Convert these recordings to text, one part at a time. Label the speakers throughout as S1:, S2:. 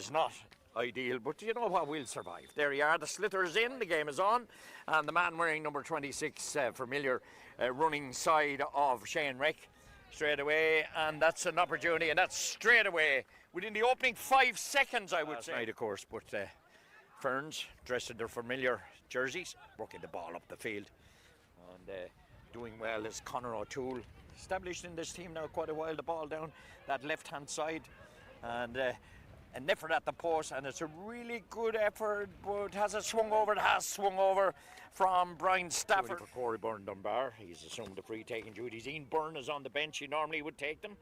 S1: It's not ideal, but you know what, we'll survive. There you are, the sliotar is in, the game is on, and the man wearing number 26, familiar running side of Shane Reck straight away, and that's an opportunity, and that's straight away within the opening 5 seconds, I would say. Night, of course, but Ferns dressed in their familiar jerseys, working the ball up the field, and doing well is Conor O'Toole, established in this team now quite a while, the ball down that left-hand side, and an effort at the post, and it's a really good effort, but has it swung over? It has swung over from Brian Stafford. For Corey Byrne-Dunbar, he's assumed the free-taking duties. Ian Byrne is on the bench, he normally would take them,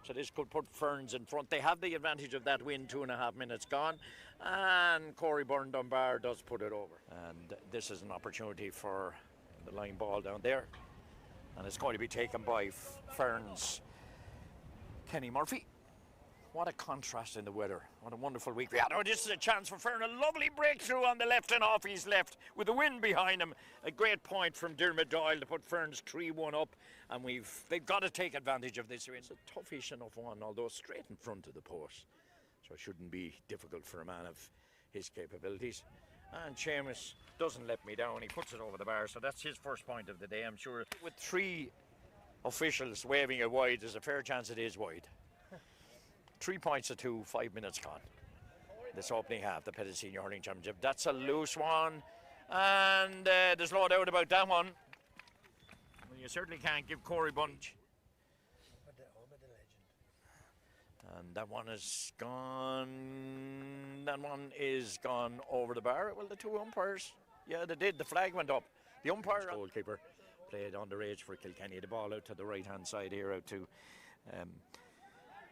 S1: so this could put Ferns in front. They have the advantage of that win, 2.5 minutes gone, and Corey Byrne-Dunbar does put it over. And this is an opportunity for the line ball down there, and it's going to be taken by Ferns' Kenny Murphy. What a contrast in the weather. What a wonderful week we had. Oh, this is a chance for Fern. A lovely breakthrough on the left and off his left with the wind behind him. A great point from Dermot Doyle to put Ferns 3-1 up. And they've got to take advantage of this. It's a toughish enough one, although straight in front of the post. So it shouldn't be difficult for a man of his capabilities. And Seamus doesn't let me down. He puts it over the bar. So that's his first point of the day, I'm sure. With 3 officials waving it wide, there's a fair chance it is wide. 3 points to 2, 5 minutes gone. This opening half, the Pettit Senior Hurling Championship. That's a loose one, and there's no doubt about that one. Well, you certainly can't give Corey Bunch. And that one is gone. That one is gone over the bar. Well, the 2 umpires, yeah, they did. The flag went up. The umpire, goalkeeper, played underage for Kilkenny. The ball out to the right-hand side here, out to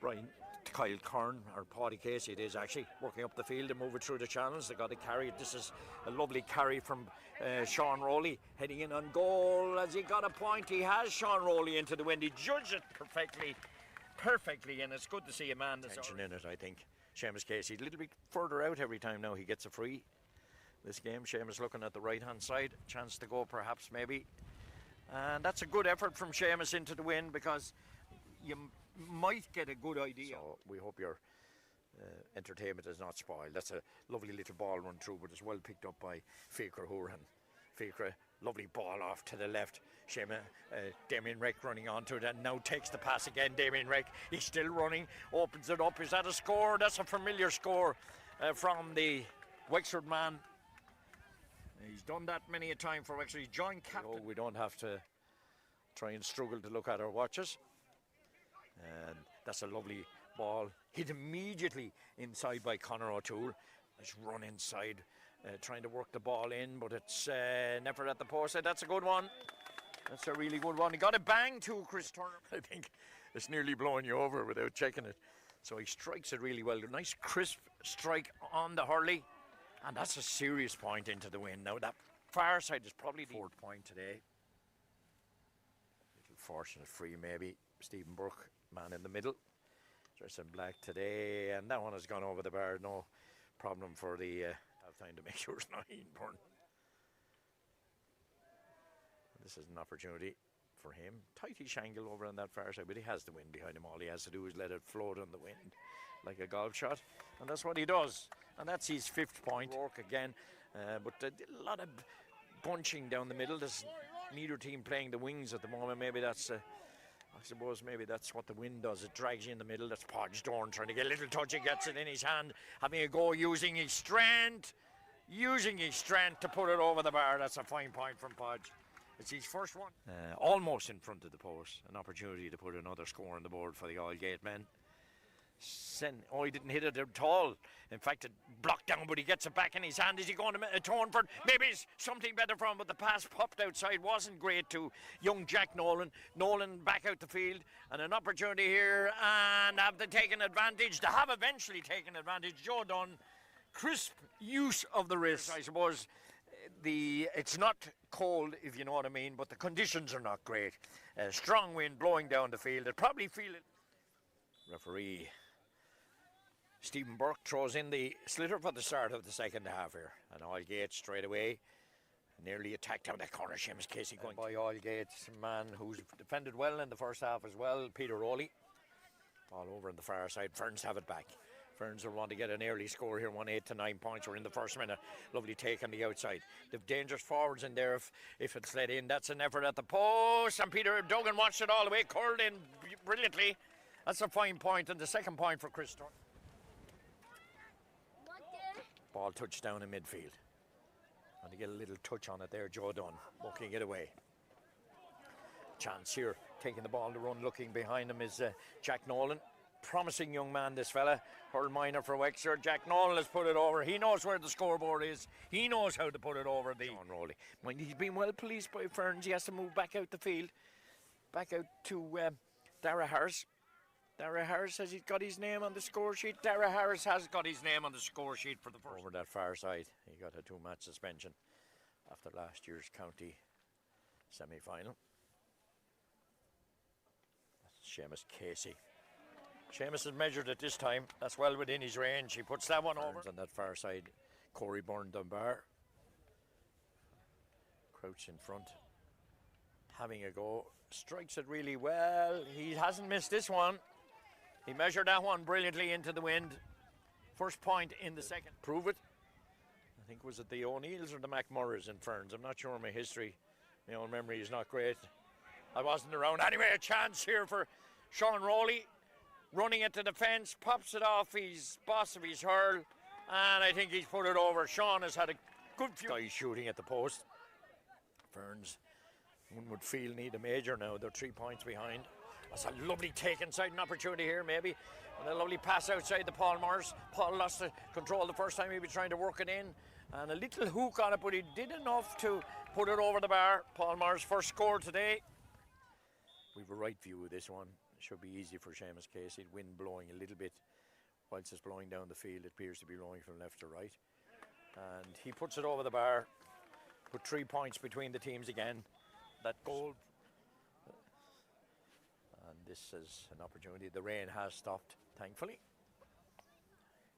S1: Brian. Kyle Kern, or Paddy Casey it is actually, working up the field and moving through the channels. They got it carried. This is a lovely carry from Sean Rowley, heading in on goal. As he got a point, he has Sean Rowley into the wind. He judged it perfectly, and it's good to see a man that's tension in it, I think. Seamus Casey a little bit further out every time now he gets a free. This game, Seamus looking at the right-hand side, chance to go perhaps, maybe. And that's a good effort from Seamus into the wind, because you might get a good idea. So we hope your entertainment is not spoiled. That's a lovely little ball run through, but it's well picked up by Fikra Hooran. Fikra, lovely ball off to the left. Damien Reck running onto it, and now takes the pass again. Damien Reck, he's still running, opens it up. Is that a score? That's a familiar score from the Wexford man. He's done that many a time for Wexford. He's joint captain. We don't have to try and struggle to look at our watches. And that's a lovely ball, hit immediately inside by Conor O'Toole. Let's run inside, trying to work the ball in, but it's never at the post. That's a good one. That's a really good one. He got a bang too, Chris Turner. I think it's nearly blowing you over without checking it. So he strikes it really well. A nice crisp strike on the hurley, and that's a serious point into the wind. Now that far side is probably the 4th point today. Little fortunate free maybe. Stephen Burke, man in the middle, dressed in black today, and that one has gone over the bar. No problem for the half time to make sure it's not Ian Byrne. This is an opportunity for him. Tightish angle over on that far side, but he has the wind behind him. All he has to do is let it float on the wind like a golf shot, and that's what he does. And that's his 5th point. Rourke again, but a lot of bunching down the middle. There's neither team playing the wings at the moment. Maybe that's I suppose maybe that's what the wind does. It drags you in the middle. That's Podge Dorn trying to get a little touch. He gets it in his hand, having a go, using his strength to put it over the bar. That's a fine point from Podge. It's his first one. Almost in front of the post. An opportunity to put another score on the board for the Oylegate men. He didn't hit it at all. In fact, it blocked down, but he gets it back in his hand. Is he going to atone for it? Maybe it's something better for him, but the pass popped outside. Wasn't great to young Jack Nolan. Nolan back out the field, and an opportunity here, and have they taken advantage? They have eventually taken advantage. Joe Dunn, crisp use of the wrist. I suppose it's not cold, if you know what I mean, but the conditions are not great. Strong wind blowing down the field. They'll probably feel it. Referee Stephen Burke throws in the sliotar for the start of the second half here. And Oylegate straight away nearly attacked down that corner. Seamus Casey going by Oylegate's man who's defended well in the first half as well, Peter Rowley. Ball over on the far side. Ferns have it back. Ferns will want to get an early score here, 8 to 9 points. We're in the first minute. Lovely take on the outside. They've dangerous forwards in there if it's let in. That's an effort at the post, and Peter Duggan watched it all the way, curled in brilliantly. That's a fine point, and the second point for Chris Thorne. Ball touched down in midfield. And to get a little touch on it there, Joe Dunn walking it away. Chance here, taking the ball to run, looking behind him is Jack Nolan. Promising young man, this fella. Hurl minor for Wexford. Jack Nolan has put it over. He knows where the scoreboard is. He knows how to put it over the unrolling. Mind, he's been well policed by Ferns. He has to move back out the field. Back out to Dara Harris. Dara Harris has got his name on the score sheet. Dara Harris has got his name on the score sheet for the first. Over that far side, he got a 2-match suspension after last year's county semi-final. Seamus Casey. Seamus has measured it this time. That's well within his range. He puts that one over. On that far side, Corey Byrne-Dunbar. Crouch in front. Having a go. Strikes it really well. He hasn't missed this one. He measured that one brilliantly into the wind. First point in the second. Prove it. I think was it the O'Neills or the McMurrays in Ferns. I'm not sure my history. My own memory is not great. I wasn't around. Anyway, a chance here for Sean Rowley. Running it to the fence, pops it off his boss of his hurl, and I think he's put it over. Sean has had a good few guys shooting at the post. Ferns, one would feel, need a major now. They're 3 points behind. That's a lovely take inside, an opportunity here maybe. And a lovely pass outside the Paul Morris. Paul lost the control the first time he was trying to work it in. And a little hook on it, but he did enough to put it over the bar. Paul Morris' first score today. We've a right view of this one. Should be easy for Seamus Casey. Wind blowing a little bit whilst it's blowing down the field. It appears to be blowing from left to right. And he puts it over the bar. Put 3 points between the teams again. That goal. And this is an opportunity. The rain has stopped, thankfully.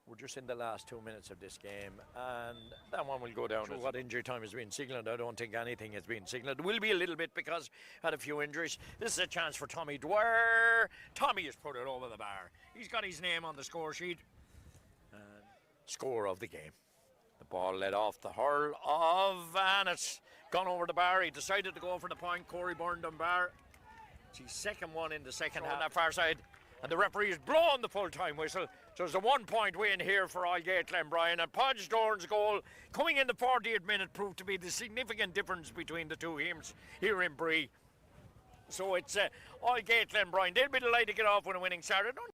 S1: We're just in the last 2 minutes of this game, and that one will go down. What injury time has been signalled? I don't think anything has been signalled. It will be a little bit because had a few injuries. This is a chance for Tommy Dwyer. Tommy has put it over the bar. He's got his name on the score sheet. Score of the game. The ball led off the hurl of, and it's gone over the bar. He decided to go for the point. Corey Byrne-Dunbar. It's his second one in the second half. On that far side. And the referee has blown the full-time whistle. So it's a 1-point win here for Oylegate-Glenbrien. And Podge Dorn's goal, coming in the 40th minute, proved to be the significant difference between the two teams here in Bree. So it's Oylegate-Glenbrien. They'll be delighted to get off with a winning Saturday.